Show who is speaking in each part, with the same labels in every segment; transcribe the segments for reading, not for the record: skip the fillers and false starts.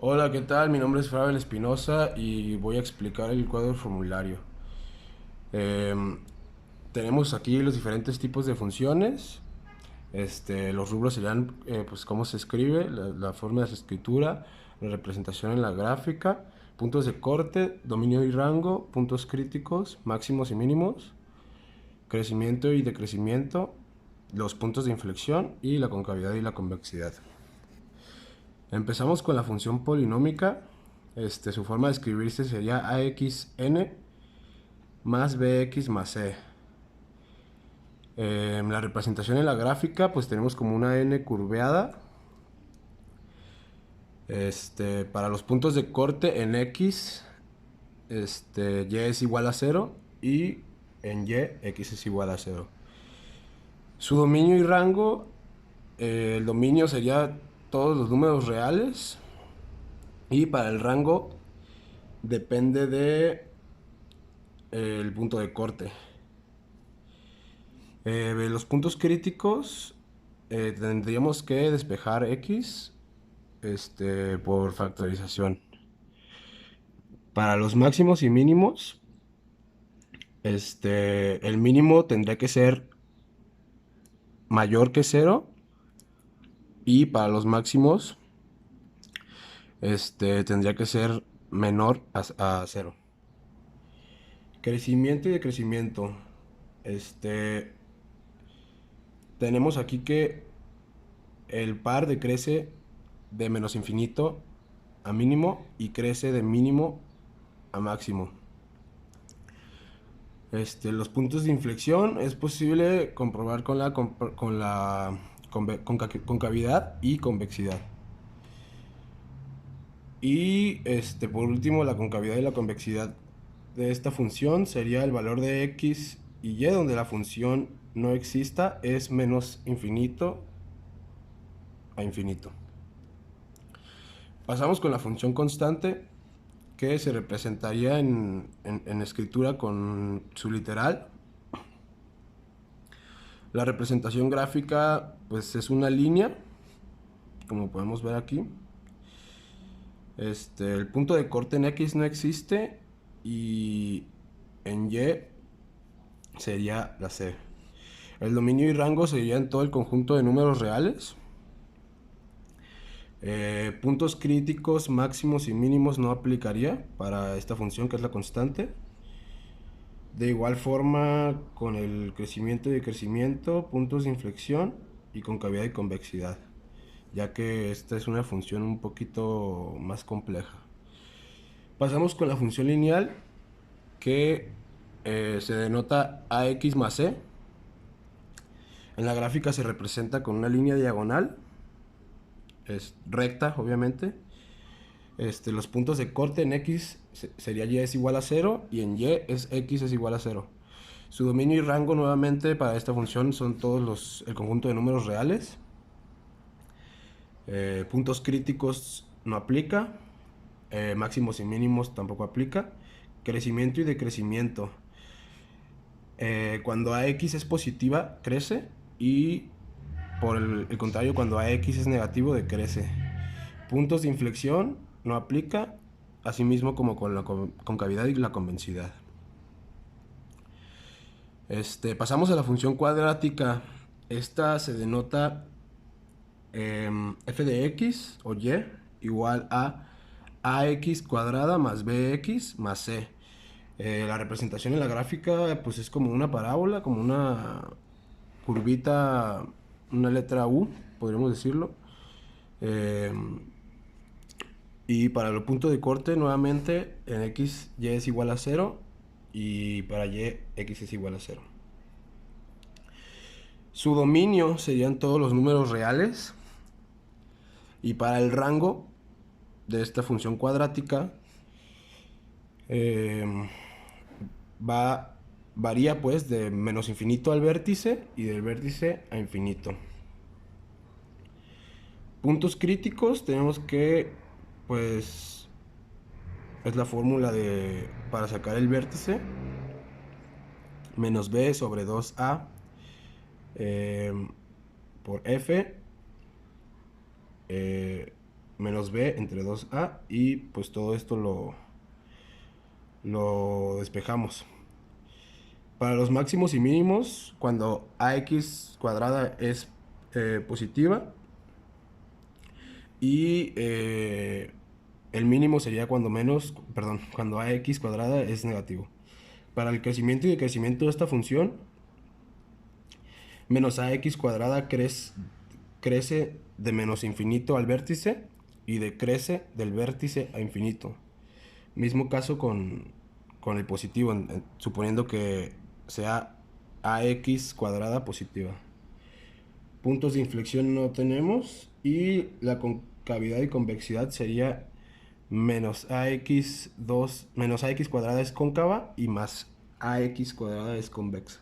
Speaker 1: Hola, ¿qué tal? Mi nombre es Fabel Espinosa y voy a explicar el cuadro del formulario. Em, Tenemos aquí los diferentes tipos de funciones. Los rubros serían, pues, cómo se escribe, la forma de su escritura, la representación en la gráfica, puntos de corte, dominio y rango, puntos críticos, máximos y mínimos, crecimiento y decrecimiento, los puntos de inflexión y la concavidad y la convexidad. Empezamos con la función polinómica. Su forma de escribirse sería AXN más BX más C. La representación en la gráfica, pues tenemos como una N curveada. Para los puntos de corte en X, Y es igual a cero y en Y, X es igual a cero. Su dominio y rango, el dominio sería todos los números reales y para el rango depende de el punto de corte. Los puntos críticos, tendríamos que despejar X por factorización. Para los máximos y mínimos, el mínimo tendría que ser mayor que cero y para los máximos, tendría que ser menor a cero. Crecimiento y decrecimiento. Este, Tenemos aquí que el par decrece de menos infinito a mínimo y crece de mínimo a máximo. Los puntos de inflexión es posible comprobar con la concavidad y convexidad. Y por último, la concavidad y la convexidad de esta función sería el valor de x y y, donde la función no exista, es menos infinito a infinito. Pasamos con la función constante, que se representaría en escritura con su literal. La representación gráfica, pues, es una línea, como podemos ver aquí. El punto de corte en X no existe y en Y sería la C. El dominio y rango sería en todo el conjunto de números reales. Puntos críticos, máximos y mínimos no aplicaría para esta función, que es la constante. De igual forma, con el crecimiento y decrecimiento, puntos de inflexión y concavidad y convexidad, ya que esta es una función un poquito más compleja. Pasamos con la función lineal, que se denota AX más C. En la gráfica se representa con una línea diagonal, es recta, obviamente. Los puntos de corte en X sería Y es igual a 0 y en Y es X es igual a 0. Su dominio y rango nuevamente para esta función son todos el conjunto de números reales. Puntos críticos no aplica. Máximos y mínimos tampoco aplica. Crecimiento y decrecimiento. Cuando AX es positiva, crece. Y por el contrario, cuando AX es negativo, decrece. Puntos de inflexión no aplica. Asimismo como con la concavidad y la convexidad. Pasamos a la función cuadrática. Esta se denota f de x o y igual a ax cuadrada más bx más c. La representación en la gráfica, pues, es como una parábola, como una curvita, una letra U, podríamos decirlo. Eh, y para el punto de corte, nuevamente, en x y es igual a 0 y para y x es igual a 0. Su dominio serían todos los números reales. Y para el rango de esta función cuadrática, eh, varía, pues, de menos infinito al vértice y del vértice a infinito. Puntos críticos tenemos que, pues, es la fórmula para sacar el vértice, menos b sobre 2a por f menos b entre 2a, y pues todo esto lo despejamos. Para los máximos y mínimos, cuando ax cuadrada es positiva, y el mínimo sería cuando ax cuadrada es negativo. Para el crecimiento y decrecimiento de esta función, menos ax cuadrada crece de menos infinito al vértice y decrece del vértice a infinito. Mismo caso con el positivo, suponiendo que sea ax cuadrada positiva. Puntos de inflexión no tenemos, y la concavidad y convexidad sería menos ax cuadrada es cóncava y más ax cuadrada es convexa.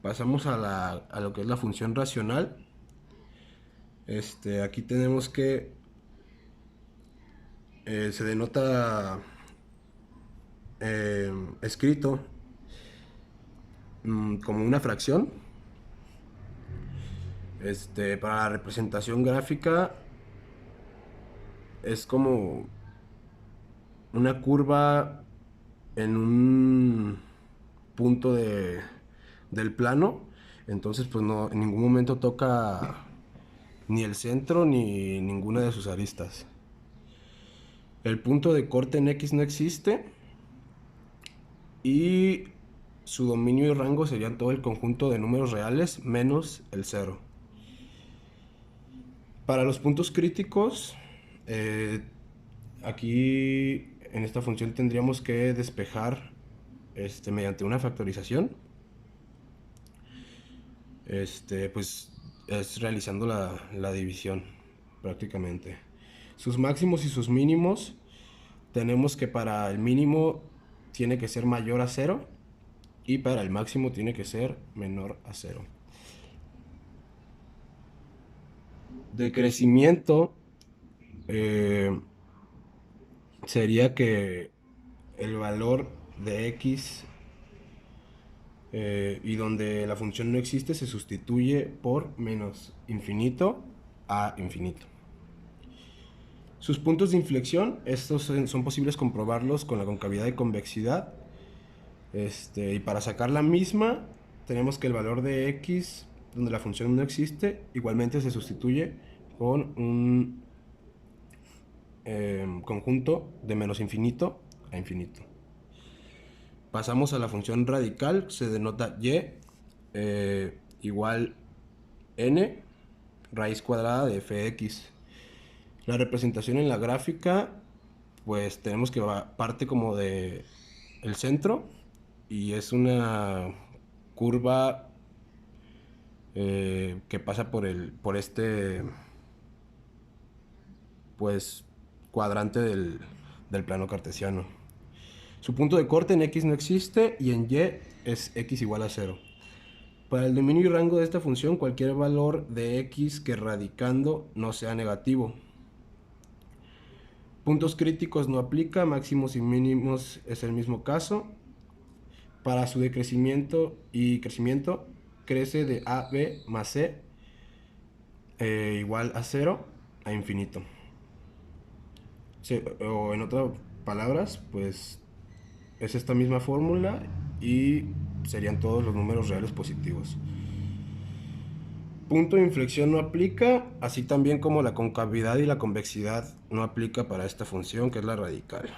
Speaker 1: Pasamos a lo que es la función racional. Aquí tenemos que se denota escrito como una fracción. Para la representación gráfica es como una curva en un punto del plano. Entonces pues no, en ningún momento toca ni el centro ni ninguna de sus aristas. El punto de corte en X no existe, y su dominio y rango serían todo el conjunto de números reales menos el cero. Para los puntos críticos, aquí en esta función tendríamos que despejar mediante una factorización. Pues es realizando la división prácticamente. Sus máximos y sus mínimos, tenemos que para el mínimo tiene que ser mayor a 0 y para el máximo tiene que ser menor a 0. De crecimiento sería que el valor de x y donde la función no existe se sustituye por menos infinito a infinito. Sus puntos de inflexión, estos son posibles comprobarlos con la concavidad y convexidad. Y para sacar la misma, tenemos que el valor de x, donde la función no existe, igualmente se sustituye con un conjunto de menos infinito a infinito. Pasamos a la función radical, se denota y igual n raíz cuadrada de f de x. La representación en la gráfica, pues tenemos que parte como de el centro, y es una curva que pasa por este pues cuadrante del plano cartesiano. Su punto de corte en x no existe, y en y es x igual a 0. Para el dominio y rango de esta función, cualquier valor de x que radicando no sea negativo. Puntos críticos no aplica, máximos y mínimos es el mismo caso. Para su decrecimiento y crecimiento, crece de AB más C igual a 0 a infinito. O en otras palabras, pues es esta misma fórmula y serían todos los números reales positivos. Punto de inflexión no aplica, así también como la concavidad y la convexidad no aplica para esta función, que es la radical.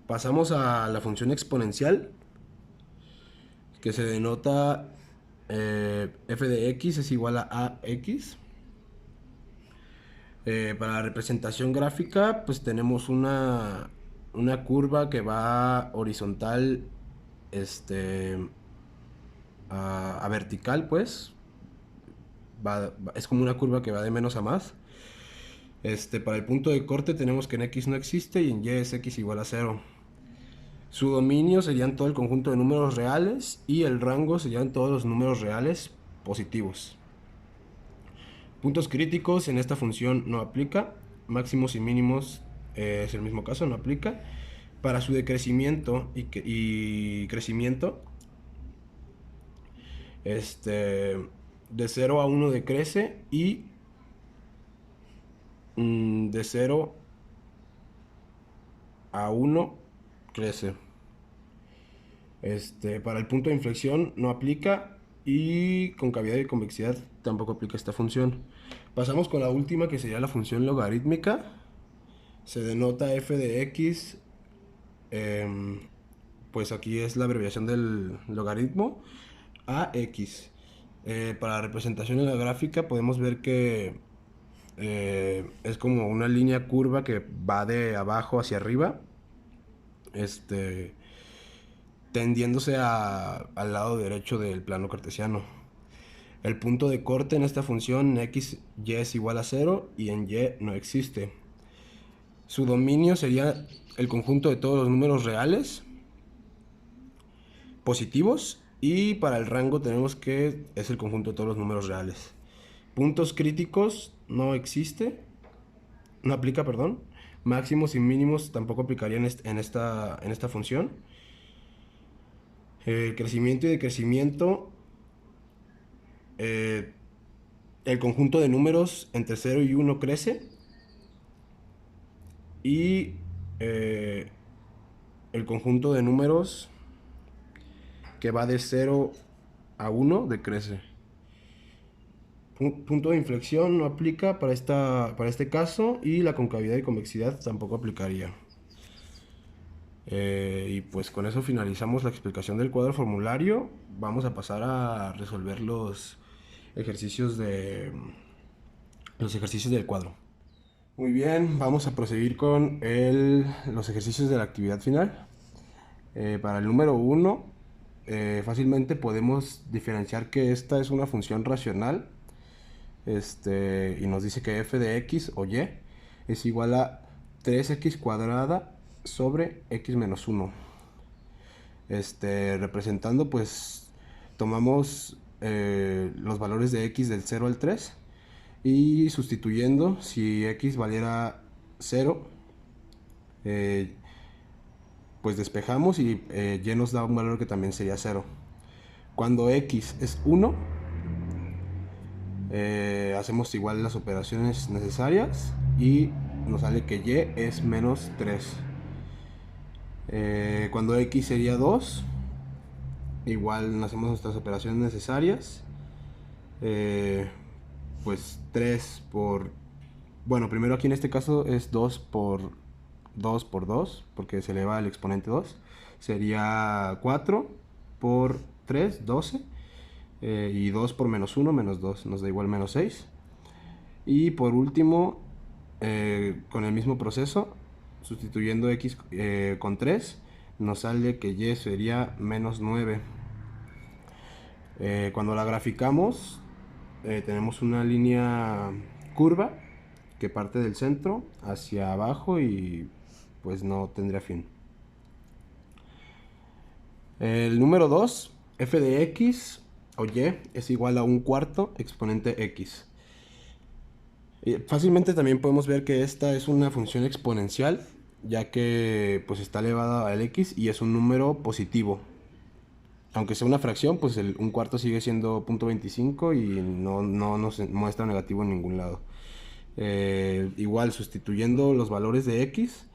Speaker 1: Pasamos a la función exponencial, que se denota f de x es igual a ax. Para la representación gráfica, pues tenemos una curva que va horizontal a vertical, pues es como una curva que va de menos a más. Para el punto de corte tenemos que en x no existe y en y es x igual a 0. Su dominio serían todo el conjunto de números reales, y el rango serían todos los números reales positivos. Puntos críticos en esta función no aplica. Máximos y mínimos es el mismo caso, no aplica. Para su decrecimiento y crecimiento, de 0 a 1 decrece, y de 0 a 1 crece. Para el punto de inflexión no aplica, y con cavidad y convexidad tampoco aplica esta función. Pasamos con la última, que sería la función logarítmica. Se denota f de x, pues aquí es la abreviación del logaritmo, a x. Para representación en la gráfica podemos ver que es como una línea curva que va de abajo hacia arriba, tendiéndose al lado derecho del plano cartesiano. El punto de corte en esta función en x, y es igual a 0 y en y no existe. Su dominio sería el conjunto de todos los números reales positivos, y para el rango tenemos que es el conjunto de todos los números reales. Puntos críticos no existe, no aplica, perdón. Máximos y mínimos tampoco aplicarían en esta función. Crecimiento y decrecimiento, el conjunto de números entre 0 y 1 crece, y el conjunto de números que va de 0 a 1 decrece. Punto de inflexión no aplica para este caso, y la concavidad y convexidad tampoco aplicaría. Y pues con eso finalizamos la explicación del cuadro formulario. Vamos a pasar a resolver los ejercicios del cuadro. Muy bien, vamos a proseguir con los ejercicios de la actividad final. Para el número 1, fácilmente podemos diferenciar que esta es una función racional, y nos dice que f de x o y es igual a 3x cuadrada sobre x menos 1. Representando, pues tomamos los valores de x del 0 al 3, y sustituyendo, si x valiera 0, pues despejamos, y y nos da un valor que también sería 0. Cuando x es 1, hacemos igual las operaciones necesarias y nos sale que y es menos 3. Cuando x sería 2, igual hacemos nuestras operaciones necesarias. Pues 3 por... Bueno, primero aquí en este caso es 2 por 2 por 2, porque se eleva al exponente 2. Sería 4 por 3, 12. Y 2 por menos 1, menos 2, nos da igual menos 6. Y por último, con el mismo proceso, sustituyendo x con 3, nos sale que y sería menos 9. Cuando la graficamos, tenemos una línea curva que parte del centro hacia abajo y pues no tendría fin. El número 2, f de x o y es igual a 1/4 exponente x. Fácilmente también podemos ver que esta es una función exponencial, ya que pues está elevada al x y es un número positivo. Aunque sea una fracción, pues el 1/4 sigue siendo 0.25 y no nos muestra negativo en ningún lado. Igual, sustituyendo los valores de x,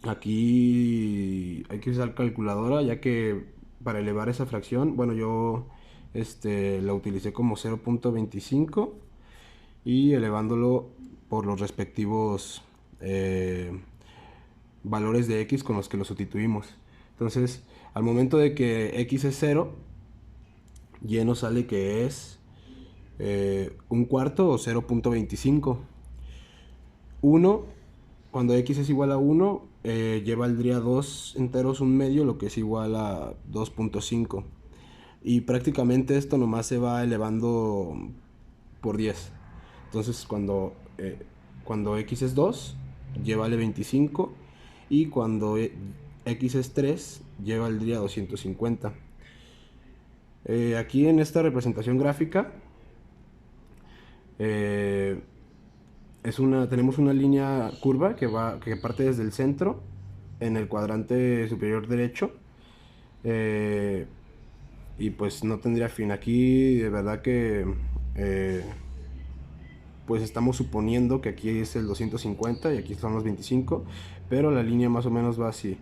Speaker 1: aquí hay que usar calculadora, ya que para elevar esa fracción, bueno, yo la utilicé como 0.25, y elevándolo por los respectivos valores de x con los que lo sustituimos. Entonces, al momento de que x es 0, y nos sale que es 1/4 o 0.25. 1, cuando x es igual a 1, y valdría 2 enteros 1/2, lo que es igual a 2.5. Y prácticamente esto nomás se va elevando por 10. Entonces cuando x es 2, y vale 25. Y cuando x es 3, y valdría 250. Aquí en esta representación gráfica tenemos una línea curva que parte desde el centro en el cuadrante superior derecho, y pues no tendría fin. Aquí de verdad que pues estamos suponiendo que aquí es el 250 y aquí son los 25, pero la línea más o menos va así.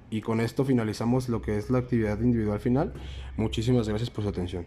Speaker 1: Y con esto finalizamos lo que es la actividad individual final. Muchísimas gracias por su atención.